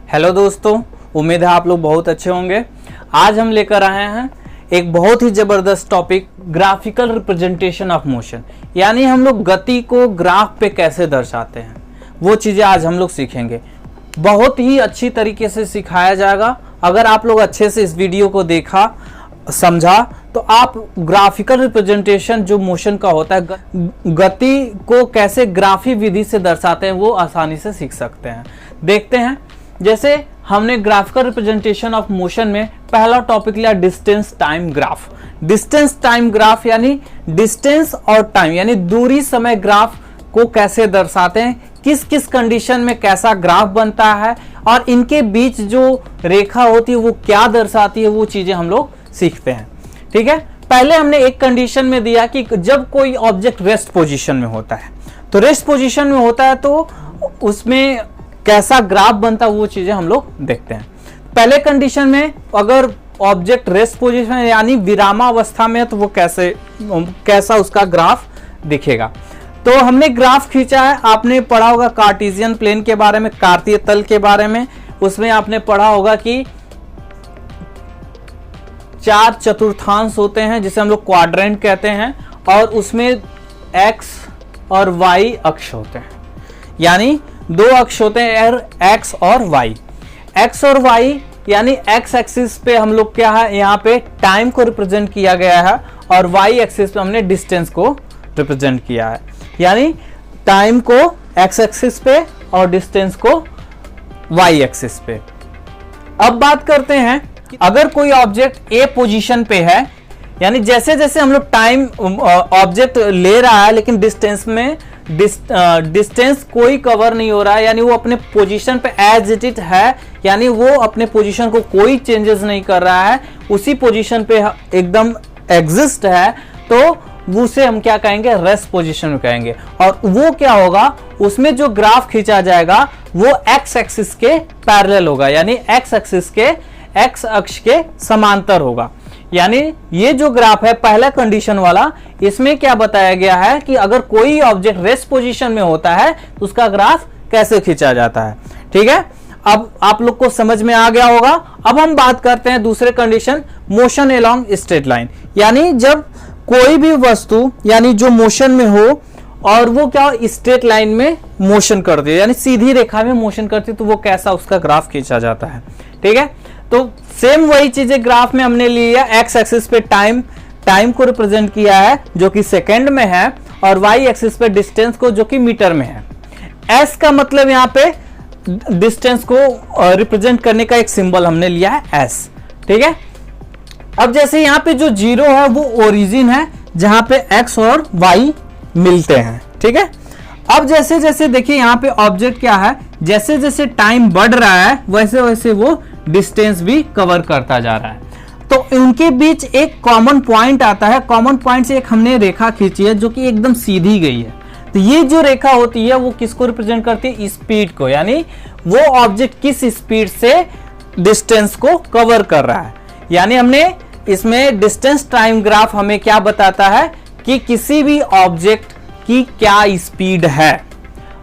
Hello दोस्तों, उम्मीद है आप लोग बहुत अच्छे होंगे। आज हम लेकर आए हैं एक बहुत ही ज़बरदस्त topic, graphical representation of motion. यानी हम लोग गति को ग्राफ पे कैसे दर्शाते हैं, वो चीज़ें आज हम लोग सीखेंगे। बहुत ही अच्छी तरीके से सिखाया जाएगा। अगर आप लोग अच्छे से इस वीडियो को देखा, समझा, तो आप ग्राफिकल रिप्रेजेंटेशन जो मोशन का होता है, गति को कैसे ग्राफी विधि से दर्शाते हैं, वो आसानी से सीख सकते हैं। देखते हैं, जैसे हमने ग्राफिकल रिप्रेजेंटेशन ऑफ मोशन में पहला टॉपिक लिया distance time graph. Distance time graph यानी डिस्टेंस और टाइम यानी दूरी समय ग्राफ को कैसे दर्शाते हैं, किस किस कंडीशन में कैसा ग्राफ बनता है और इनके बीच जो रेखा होती है वो क्या दर्शाती है, वो चीजें हम लोग सीखते हैं। ठीक है, पहले हमने एक कंडीशन में दिया कि जब कोई ऑब्जेक्ट रेस्ट पोजीशन में होता है, तो रेस्ट पोजीशन में होता है तो उसमें कैसा ग्राफ बनता है, वो चीजें हम लोग देखते हैं। पहले कंडीशन में अगर ऑब्जेक्ट रेस्ट पोजीशन यानी विरामावस्था में है तो वो कैसा उसका ग्राफ दिखेगा। तो हमने ग्राफ खींचा है, आपने पढ़ा होगा कार्टेशियन प्लेन के बारे में, कार्तीय तल के बारे में। उसमें आपने पढ़ा होगा कि 4 चतुर्थांश होते हैं जिसे हम लोग क्वाड्रेंट कहते हैं, और उसमें एक्स और वाई अक्ष होते हैं। यानी 2 अक्ष होते हैं, एक्स और वाई। एक्स और वाई यानी एक्स एक्सिस पे हम लोग क्या है, यहाँ पे टाइम को रिप्रेजेंट किया गया है, और वाई एक्सिस पे हमने डिस्टेंस को रिप्रेजेंट किया है। यानी टाइम को एक्स एक्सिस पे और डिस्टेंस को वाई एक्सिस पे। अब बात करते हैं, अगर कोई ऑब्जेक्ट ए पोजीशन पे है, यानी जैसे जैसे हम लोग टाइम ऑब्जेक्ट ले रहा है लेकिन डिस्टेंस में डिस्टेंस कोई कवर नहीं हो रहा है, यानी वो अपने पोजीशन पे एज इट इज है, यानी वो अपने पोजीशन को कोई चेंजेस नहीं कर रहा है, उसी पोजीशन पे एकदम एग्जिस्ट है, तो उसे हम क्या कहेंगे, रेस्ट पोजीशन में कहेंगे। और वो क्या होगा, उसमें जो ग्राफ खींचा जाएगा वो एक्स एक्सिस के पैरेलल होगा, यानी एक्स एक्सिस के एक्स अक्ष के समांतर होगा। यानी ये जो ग्राफ है पहला कंडीशन वाला, इसमें क्या बताया गया है कि अगर कोई ऑब्जेक्ट रेस्ट पोजीशन में होता है तो उसका ग्राफ कैसे खींचा जाता है। ठीक है, अब आप लोग को समझ में आ गया होगा। अब हम बात करते हैं दूसरे condition, motion along straight line. यानी जब कोई भी वस्तु यानी जो मोशन में हो और वो क्या स्ट्रेट लाइन में मोशन करती है, यानी सीधी रेखा में मोशन करती है, तो वो कैसा उसका ग्राफ खींचा जाता है। ठीक है, तो सेम वही चीजें ग्राफ में हमने लिया, एक्स एक्सिस पे टाइम को रिप्रेजेंट किया है जो कि सेकंड में है, और वाई एक्सिस पे डिस्टेंस को जो कि मीटर में है। एस का मतलब यहाँ पे डिस्टेंस को रिप्रेजेंट करने का एक सिंबल हमने लिया है एस। ठीक है, अब जैसे यहाँ पे जो 0 है वो ओरिजिन है जहां पे एक्स और वाई मिलते हैं। ठीक है, अब जैसे जैसे देखिए यहाँ पे ऑब्जेक्ट क्या है, जैसे जैसे टाइम बढ़ रहा है वैसे वैसे वो डिस्टेंस भी कवर करता जा रहा है, तो उनके बीच एक कॉमन पॉइंट आता है। कॉमन पॉइंट से एक हमने रेखा खींची है जो कि एकदम सीधी गई है। तो ये जो रेखा होती है वो किसको रिप्रेजेंट करती है, स्पीड को, यानी वो ऑब्जेक्ट किस स्पीड से डिस्टेंस को कवर कर रहा है। यानी हमने इसमें डिस्टेंस टाइम ग्राफ हमें क्या बताता है कि किसी भी ऑब्जेक्ट की क्या स्पीड है।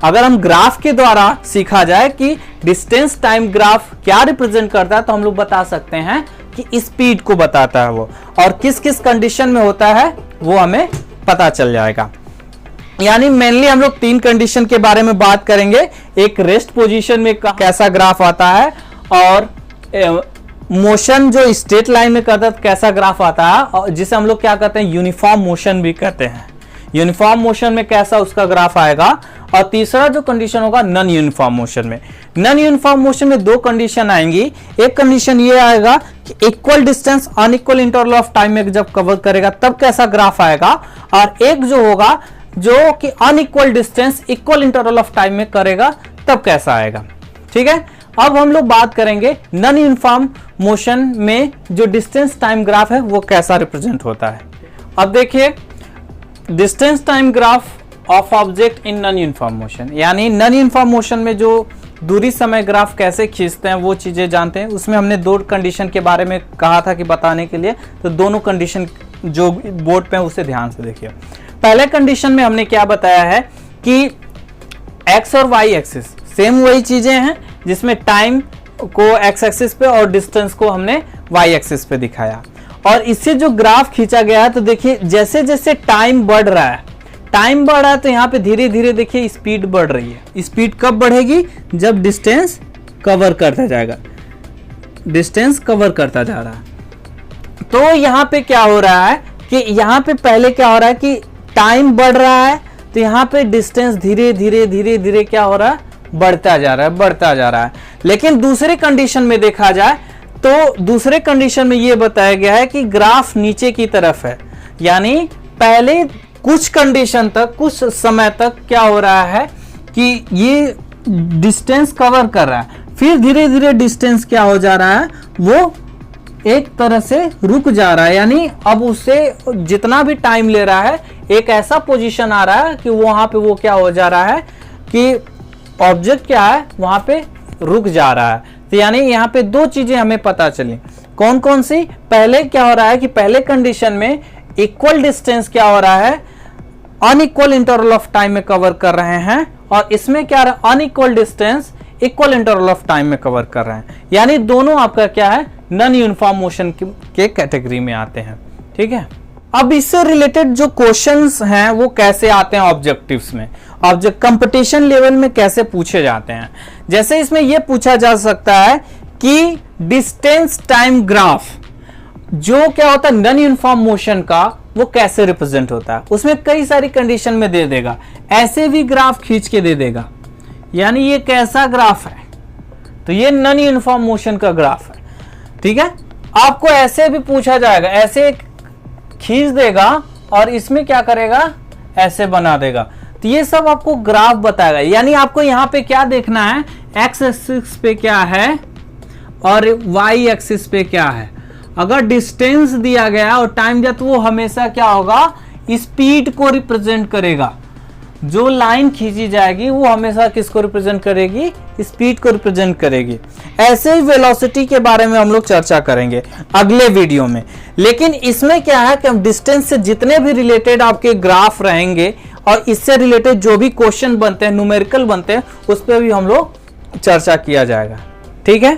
अगर हम ग्राफ के द्वारा सीखा जाए कि डिस्टेंस टाइम ग्राफ क्या रिप्रेजेंट करता है, तो हम लोग बता सकते हैं कि स्पीड को बताता है वो, और किस किस कंडीशन में होता है वो हमें पता चल जाएगा। यानी मेनली हम लोग 3 कंडीशन के बारे में बात करेंगे, एक रेस्ट पोजीशन में कैसा ग्राफ आता है, और मोशन जो स्ट्रेट लाइन में करता है कैसा ग्राफ आता है, और जिसे हम लोग क्या कहते हैं, यूनिफॉर्म मोशन भी कहते हैं। यूनिफॉर्म मोशन में कैसा उसका ग्राफ आएगा, और तीसरा जो कंडीशन होगा नॉन यूनिफॉर्म मोशन में। नॉन यूनिफॉर्म मोशन में 2 कंडीशन आएंगी। एक कंडीशन ये आएगा कि equal distance unequal interval of time में जब कवर करेगा तब कैसा ग्राफ आएगा, और एक जो होगा जो कि unequal distance equal interval of time में करेगा तब कैसा आएगा। ठीक है, अब हम लोग बात करेंगे नॉन यूनिफॉर्म मोशन में जो डिस्टेंस टाइम ग्राफ है वो कैसा रिप्रेजेंट होता है। अब देखिए, distance time graph of object in non uniform motion, यानी नॉन यूनिफॉर्म मोशन में जो दूरी समय ग्राफ कैसे खींचते हैं वो चीजें जानते हैं। उसमें हमने 2 कंडीशन के बारे में कहा था कि बताने के लिए, तो दोनों कंडीशन जो बोर्ड पे है उसे ध्यान से देखिए। पहले कंडीशन में हमने क्या बताया है कि एक्स और वाई एक्सिस सेम वही चीजें हैं जिसमें टाइम को एक्स एक्सिस पे और डिस्टेंस को हमने वाई एक्सिस पे दिखाया। और इससे जो ग्राफ खींचा गया है तो देखिए जैसे जैसे टाइम बढ़ रहा है तो यहाँ पे धीरे धीरे देखिए स्पीड बढ़ रही है। स्पीड कब बढ़ेगी? जब डिस्टेंस कवर करता जाएगा, डिस्टेंस कवर करता जा रहा है। तो यहाँ पे क्या हो रहा है कि यहाँ पे पहले क्या हो रहा है कि टाइम बढ़ रहा है तो यहाँ पे डिस्टेंस धीरे धीरे धीरे धीरे क्या हो रहा है? बढ़ता जा रहा है। लेकिन दूसरे कंडीशन में देखा जाए तो दूसरे कंडीशन में ये बताया गया है कि ग्राफ नीचे की तरफ है, यानी पहले कुछ कंडीशन तक, कुछ समय तक क्या हो रहा है कि ये डिस्टेंस कवर कर रहा है, फिर धीरे धीरे डिस्टेंस क्या हो जा रहा है? वो एक तरह से रुक जा रहा है, यानी अब उससे जितना भी टाइम ले रहा है एक ऐसा पोजीशन आ रहा है कि वहां पे वो क्या हो जा रहा है कि ऑब्जेक्ट क्या है वहां पे रुक जा रहा है। तो यानी यहाँ पे दो चीजें हमें पता चली। कौन कौन सी? पहले क्या हो रहा है कि पहले कंडीशन में इक्वल डिस्टेंस क्या हो रहा है? अनइक्वल इंटरवल ऑफ टाइम में कवर कर रहे हैं, और इसमें क्या रहा? Unequal distance equal interval of time में कवर कर रहे हैं, यानी दोनों आपका क्या है? नॉन यूनिफॉर्म मोशन के कैटेगरी में आते हैं। ठीक है, अब इससे रिलेटेड जो क्वेश्चंस हैं वो कैसे आते हैं ऑब्जेक्टिव्स में, ऑब्जेक्ट कंपटीशन लेवल में कैसे पूछे जाते हैं। जैसे इसमें यह पूछा जा सकता है कि डिस्टेंस टाइम ग्राफ जो क्या होता है नॉन यूनिफॉर्म मोशन का, वो कैसे रिप्रेजेंट होता है। उसमें कई सारी कंडीशन में दे देगा, ऐसे भी ग्राफ खींच के दे देगा, यानी ये कैसा ग्राफ है? तो ये नॉन यूनिफॉर्म मोशन का ग्राफ है। ठीक है, आपको ऐसे भी पूछा जाएगा, ऐसे खींच देगा और इसमें क्या करेगा? ऐसे बना देगा। तो ये सब आपको ग्राफ बताएगा, यानी आपको यहाँ पे क्या देखना है? एक्स एक्सिस पे क्या है और वाई एक्सिस पे क्या है। अगर डिस्टेंस दिया गया और टाइम दिया तो वो हमेशा क्या होगा? स्पीड को रिप्रेजेंट करेगा। जो लाइन खींची जाएगी वो हमेशा किसको रिप्रेजेंट करेगी? स्पीड को रिप्रेजेंट करेगी। ऐसे ही वेलोसिटी के बारे में हम लोग चर्चा करेंगे अगले वीडियो में। लेकिन इसमें क्या है कि हम डिस्टेंस से जितने भी रिलेटेड आपके ग्राफ रहेंगे और इससे रिलेटेड जो भी क्वेश्चन बनते हैं, न्यूमेरिकल बनते हैं, उस पर भी हम लोग चर्चा किया जाएगा। ठीक है।